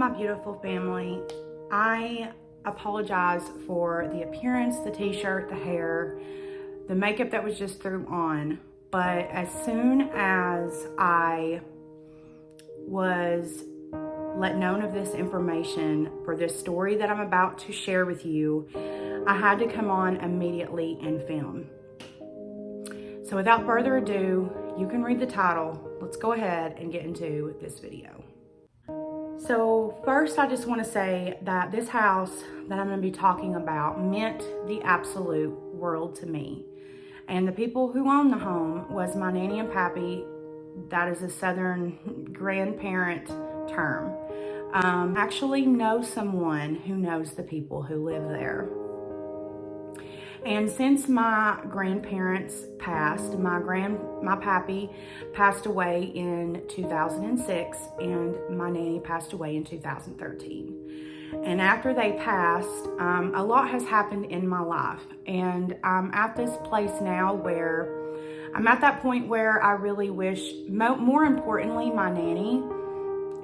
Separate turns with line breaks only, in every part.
my beautiful family. I apologize for the appearance, the t-shirt, the hair, the makeup that was just threw on. But as soon as I was let known of this information for this story that I'm about to share with you, I had to come on immediately and film. So without further ado, you can read the title. Let's go ahead and get into this video. So first, I just want to say that this house that I'm going to be talking about meant the absolute world to me. And the people who owned the home was my nanny and pappy. That is a Southern grandparent term. Actually know someone who knows the people who live there. And since my grandparents passed, my pappy passed away in 2006 and my nanny passed away in 2013. And after they passed, a lot has happened in my life. And I'm at this place now where I'm at that point where I really wish, more importantly, my nanny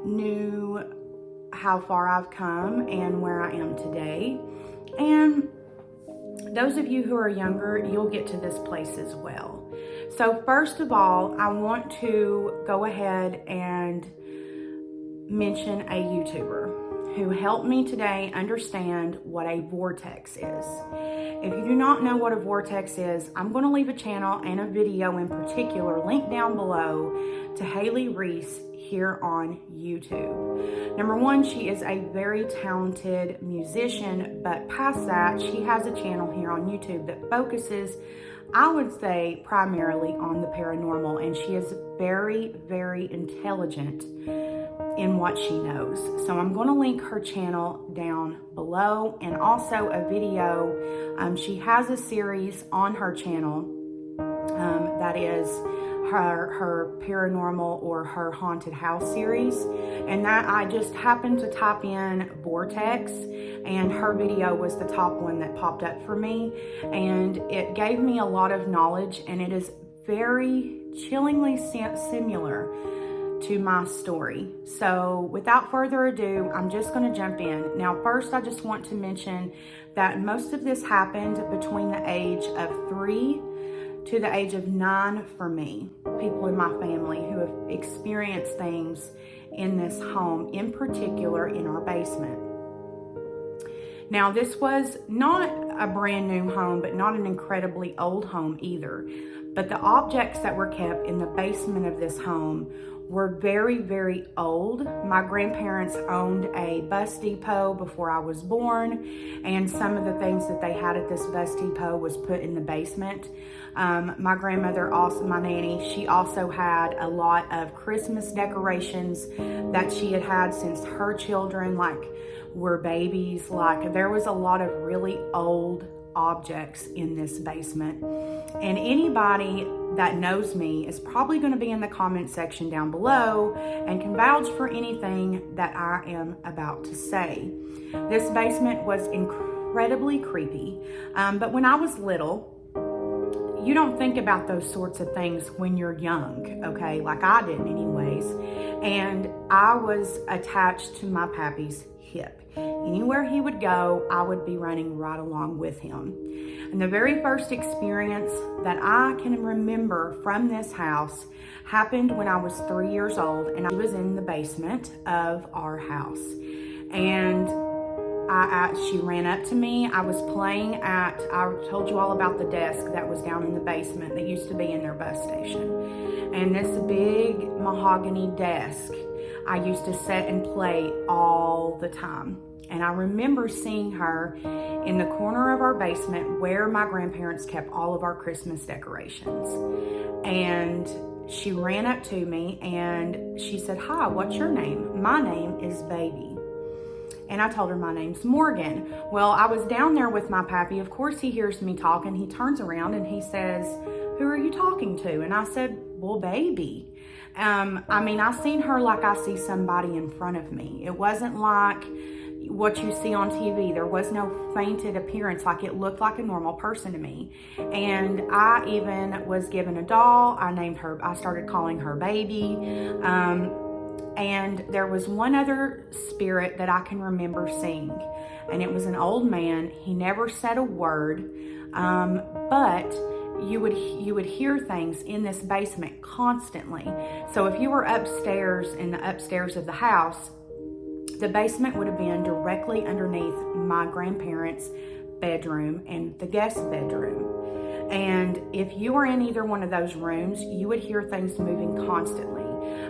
knew how far I've come and where I am today. And those of you who are younger, you'll get to this place as well. So first of all, I want to go ahead and mention a YouTuber who helped me today understand what a vortex is. If you do not know what a vortex is, I'm going to leave a channel and a video in particular linked down below to Hailey Reese here on YouTube. Number one, she is a very talented musician, but past that, she has a channel here on YouTube that focuses, I would say, primarily on the paranormal, and she is very, very intelligent in what she knows. So I'm going to link her channel down below, and also a video. She has a series on her channel that is her paranormal or her haunted house series, and that I just happened to type in Vortex, and her video was the top one that popped up for me, and it gave me a lot of knowledge, and it is very chillingly similar to my story. So without further ado, I'm just going to jump in. Now first, I just want to mention that most of this happened between the age of 3 to the age of 9 for me. People in my family who have experienced things in this home, in particular in our basement. Now this was not a brand new home, but not an incredibly old home either. But the objects that were kept in the basement of this home were very, very old. My grandparents owned a bus depot before I was born, and some of the things that they had at this bus depot was put in the basement. My grandmother, also my nanny, she also had a lot of Christmas decorations that she had had since her children were babies. There was a lot of really old objects in this basement, and anybody that knows me is probably going to be in the comment section down below and can vouch for anything that I am about to say. This basement was incredibly creepy, but when I was little, you don't think about those sorts of things when you're young, okay? Like I didn't anyways. And I was attached to my pappy's hip. Anywhere he would go, I would be running right along with him. And the very first experience that I can remember from this house happened when I was 3 years old, and I was in the basement of our house. And she ran up to me. I was playing I told you all about the desk that was down in the basement that used to be in their bus station. And this big mahogany desk, I used to sit and play all the time. And I remember seeing her in the corner of our basement where my grandparents kept all of our Christmas decorations. And she ran up to me and she said, "Hi, what's your name?" "My name is Baby." And I told her my name's Morgan. Well, I was down there with my pappy. Of course, he hears me talking. He turns around and he says, "Who are you talking to?" And I said, "Well, Baby." I seen her like I see somebody in front of me. It wasn't like what you see on TV. There was no fainted appearance. It looked like a normal person to me. And I even was given a doll. I started calling her Baby. And there was one other spirit that I can remember seeing, and it was an old man. He never said a word, but you would hear things in this basement constantly. So if you were upstairs in the upstairs of the house, the basement would have been directly underneath my grandparents' bedroom and the guest bedroom. And if you were in either one of those rooms, you would hear things moving constantly.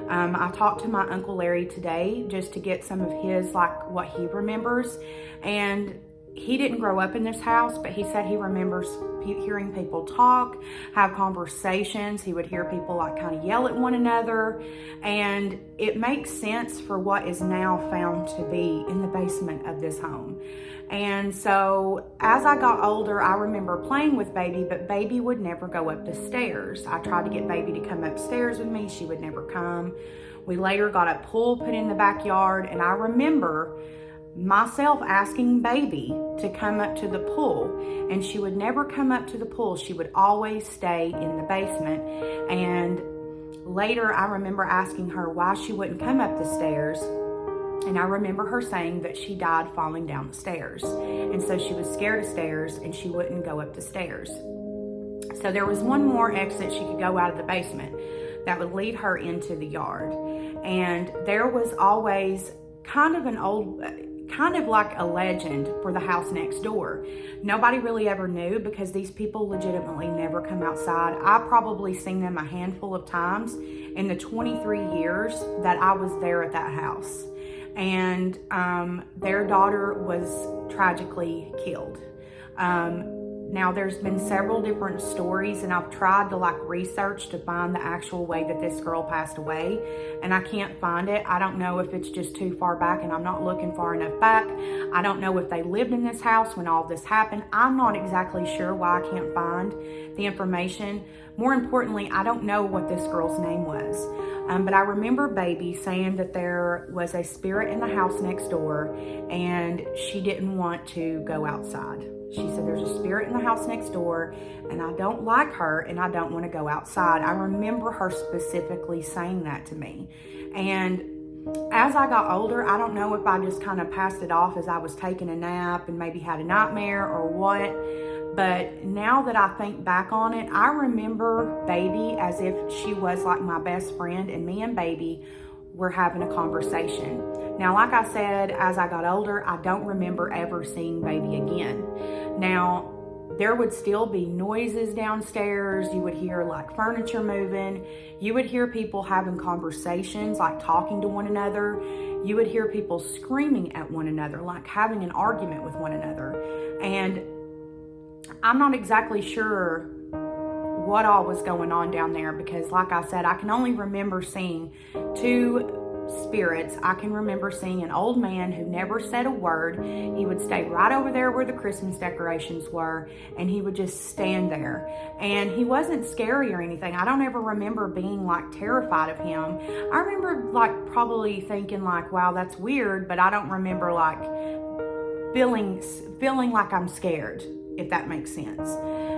I talked to my Uncle Larry today just to get some of his, like, what he remembers. And he didn't grow up in this house, but he said he remembers hearing people talk, have conversations. He would hear people like kind of yell at one another. And it makes sense for what is now found to be in the basement of this home. And so as I got older, I remember playing with Baby, but Baby would never go up the stairs. I tried to get Baby to come upstairs with me. She would never come. We later got a pool put in the backyard, and I remember myself asking Baby to come up to the pool, and she would never come up to the pool. She would always stay in the basement. And later I remember asking her why she wouldn't come up the stairs. And I remember her saying that she died falling down the stairs. And so she was scared of stairs and she wouldn't go up the stairs. So there was one more exit she could go out of the basement that would lead her into the yard. And there was always kind of like a legend for the house next door. Nobody really ever knew because these people legitimately never come outside. I probably seen them a handful of times in the 23 years that I was there at that house. And their daughter was tragically killed. Now there's been several different stories, and I've tried to like research to find the actual way that this girl passed away, and I can't find it. I don't know if it's just too far back and I'm not looking far enough back. I don't know if they lived in this house when all this happened. I'm not exactly sure why I can't find the information. More importantly, I don't know what this girl's name was. But I remember Baby saying that there was a spirit in the house next door and she didn't want to go outside. She said, there's a spirit in the house next door and I don't like her and I don't want to go outside. I remember her specifically saying that to me. And as I got older, I don't know if I just kind of passed it off as I was taking a nap and maybe had a nightmare or what. But now that I think back on it, I remember Baby as if she was like my best friend, and me and Baby were having a conversation. Now, like I said, as I got older, I don't remember ever seeing Baby again. Now, there would still be noises downstairs. You would hear like furniture moving. You would hear people having conversations, like talking to one another. You would hear people screaming at one another, like having an argument with one another. And I'm not exactly sure what all was going on down there because, like I said, I can only remember seeing two spirits. I can remember seeing an old man who never said a word. He would stay right over there where the Christmas decorations were, and he would just stand there. And he wasn't scary or anything. I don't ever remember being like terrified of him. I remember like probably thinking like, wow, that's weird, but I don't remember like feeling like I'm scared, if that makes sense.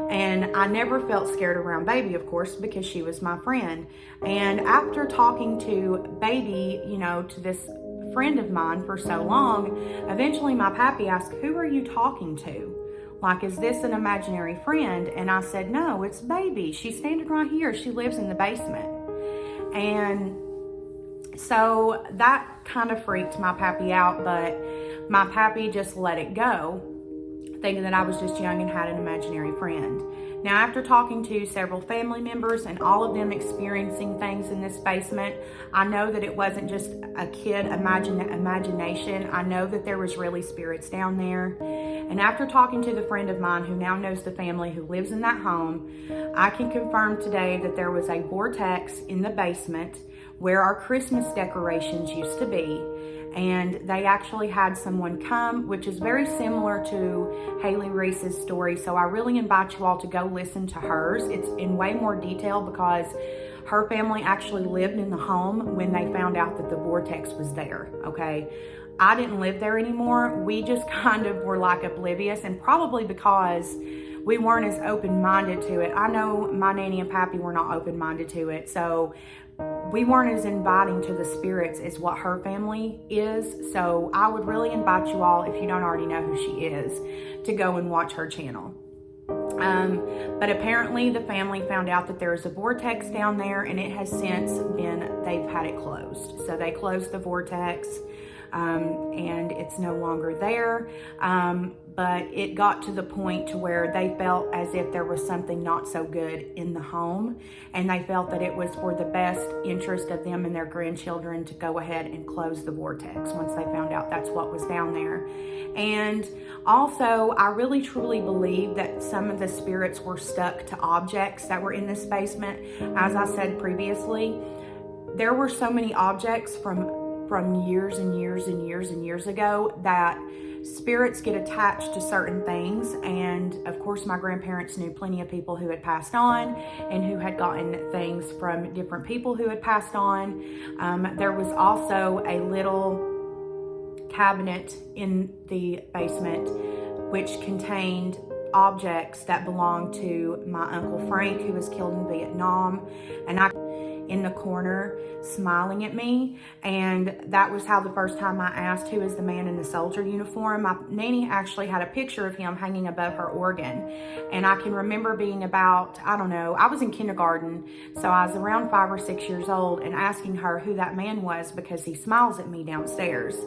And I never felt scared around Baby, of course, because she was my friend. And after talking to Baby, to this friend of mine for so long, eventually my pappy asked, who are you talking to? Like, is this an imaginary friend? And I said, no, it's Baby. She's standing right here. She lives in the basement. And so that kind of freaked my pappy out, but my pappy just let it go, thinking that I was just young and had an imaginary friend. Now, after talking to several family members and all of them experiencing things in this basement, I know that it wasn't just a kid imagination. I know that there was really spirits down there. And after talking to the friend of mine who now knows the family who lives in that home, I can confirm today that there was a vortex in the basement where our Christmas decorations used to be. And they actually had someone come, which is very similar to Hailey Reese's story. So I really invite you all to go listen to hers. It's in way more detail because her family actually lived in the home when they found out that the vortex was there, okay? I didn't live there anymore. We just kind of were like oblivious, and probably because we weren't as open-minded to it. I know my nanny and pappy were not open-minded to it, so we weren't as inviting to the spirits as what her family is. So I would really invite you all, if you don't already know who she is, to go and watch her channel. But apparently the family found out that there is a Vortex down there, and it has since they've had it closed. So they closed the Vortex, and it's no longer there. But it got to the point to where they felt as if there was something not so good in the home, and they felt that it was for the best interest of them and their grandchildren to go ahead and close the Vortex once they found out that's what was down there. And also, I really truly believe that some of the spirits were stuck to objects that were in this basement. As I said previously, there were so many objects from years and years and years and years ago that spirits get attached to certain things. And of course, my grandparents knew plenty of people who had passed on and who had gotten things from different people who had passed on. There was also a little cabinet in the basement which contained objects that belonged to my Uncle Frank, who was killed in Vietnam. And I in the corner smiling at me, and that was how the first time I asked who is the man in the soldier uniform. My nanny actually had a picture of him hanging above her organ, and I can remember being about, I don't know, I was in kindergarten, so I was around 5 or 6 years old, and asking her who that man was because he smiles at me downstairs.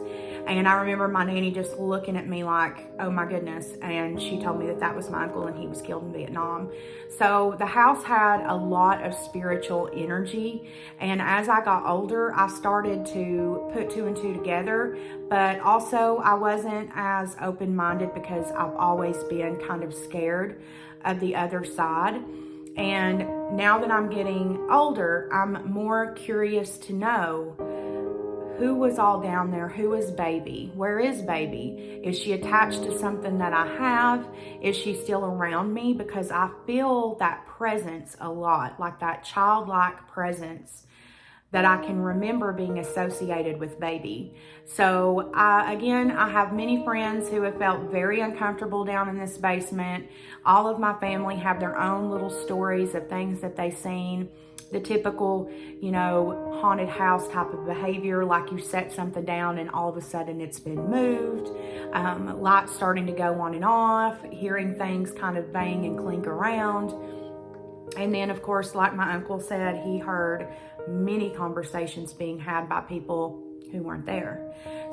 And I remember my nanny just looking at me like, oh my goodness. And she told me that that was my uncle and he was killed in Vietnam. So the house had a lot of spiritual energy. And as I got older, I started to put 2 and 2 together. But also I wasn't as open-minded because I've always been kind of scared of the other side. And now that I'm getting older, I'm more curious to know who was all down there? Who is baby? Where is baby? Is she attached to something that I have? Is she still around me? Because I feel that presence a lot, like that childlike presence that I can remember being associated with baby. So again, I have many friends who have felt very uncomfortable down in this basement. All of my family have their own little stories of things that they've seen. The typical, you know, haunted house type of behavior, like you set something down and all of a sudden it's been moved, lights starting to go on and off, hearing things kind of bang and clink around. And then, of course, like my uncle said, he heard many conversations being had by people who weren't there.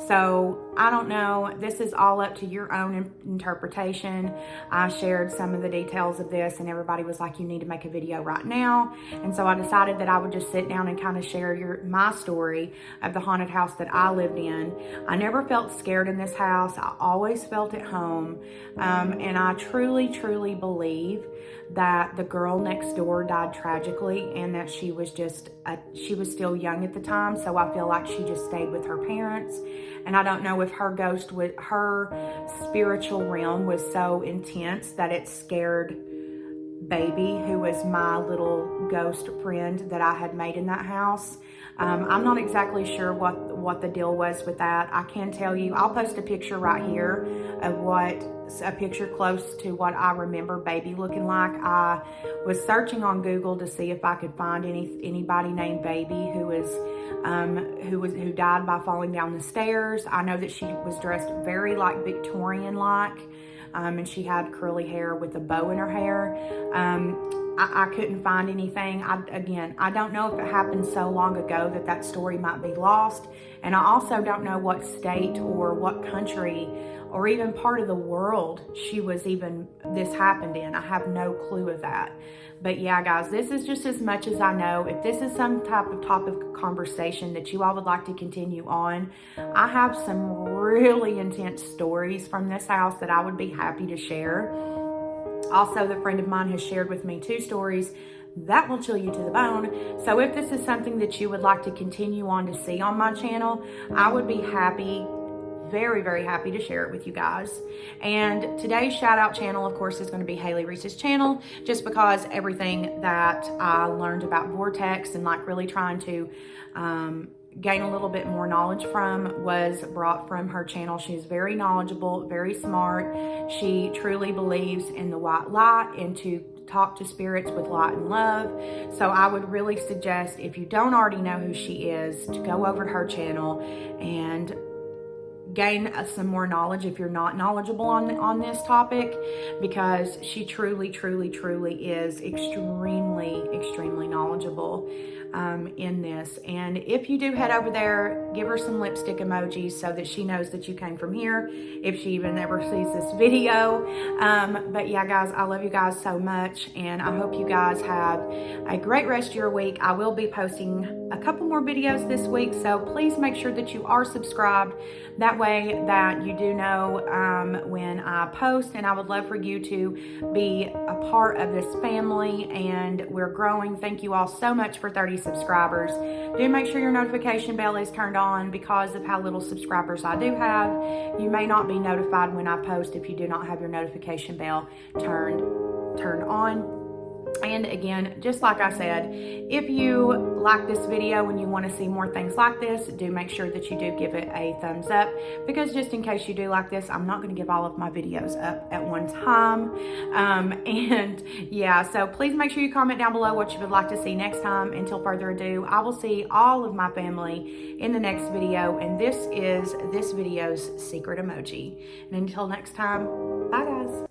So I don't know, this is all up to your own interpretation. I shared some of the details of this and everybody was like, you need to make a video right now. And so I decided that I would just sit down and kind of share my story of the haunted house that I lived in. I never felt scared in this house. I always felt at home. And I truly, truly believe that the girl next door died tragically and that she was still young at the time. So I feel like she just stayed with her parents. And I don't know if her her spiritual realm was so intense that it scared baby, who was my little ghost friend that I had made in that house. I'm not exactly sure what the deal was with that. I can tell you, I'll post a picture right here of a picture close to what I remember baby looking like. I was searching on Google to see if I could find anybody named Baby who died by falling down the stairs. I know that she was dressed very like Victorian-like, and she had curly hair with a bow in her hair. I couldn't find anything. I don't know if it happened so long ago that story might be lost. And I also don't know what state or what country or even part of the world this happened in. I have no clue of that. But yeah, guys, this is just as much as I know. If this is some type of topic of conversation that you all would like to continue on, I have some really intense stories from this house that I would be happy to share. Also, the friend of mine has shared with me 2 stories that will chill you to the bone. So if this is something that you would like to continue on to see on my channel, I would be happy, very, very happy to share it with you guys. And today's shout out channel, of course, is going to be Hailey Reese's channel, just because everything that I learned about Vortex and like really trying to gain a little bit more knowledge from was brought from her channel. She's very knowledgeable, very smart. She truly believes in the white light and to talk to spirits with light and love. So I would really suggest, if you don't already know who she is, to go over to her channel and gain some more knowledge if you're not knowledgeable on this topic, because she truly is extremely knowledgeable in this. And if you do head over there, give her some lipstick emojis so that she knows that you came from here, if she even ever sees this video. But yeah, guys, I love you guys so much, and I hope you guys have a great rest of your week. I will be posting a couple more videos this week, so please make sure that you are subscribed. That way that you do know when I post, and I would love for you to be a part of this family, and we're growing. Thank you all so much for 30 subscribers. Do make sure your notification bell is turned on because of how little subscribers I do have. You may not be notified when I post if you do not have your notification bell turned on. And again, just like I said, if you like this video and you want to see more things like this, do make sure that you do give it a thumbs up, because just in case you do like this, I'm not going to give all of my videos up at one time. And yeah, so please make sure you comment down below what you would like to see next time. Until further ado, I will see all of my family in the next video, and this is this video's secret emoji. And until next time, bye guys.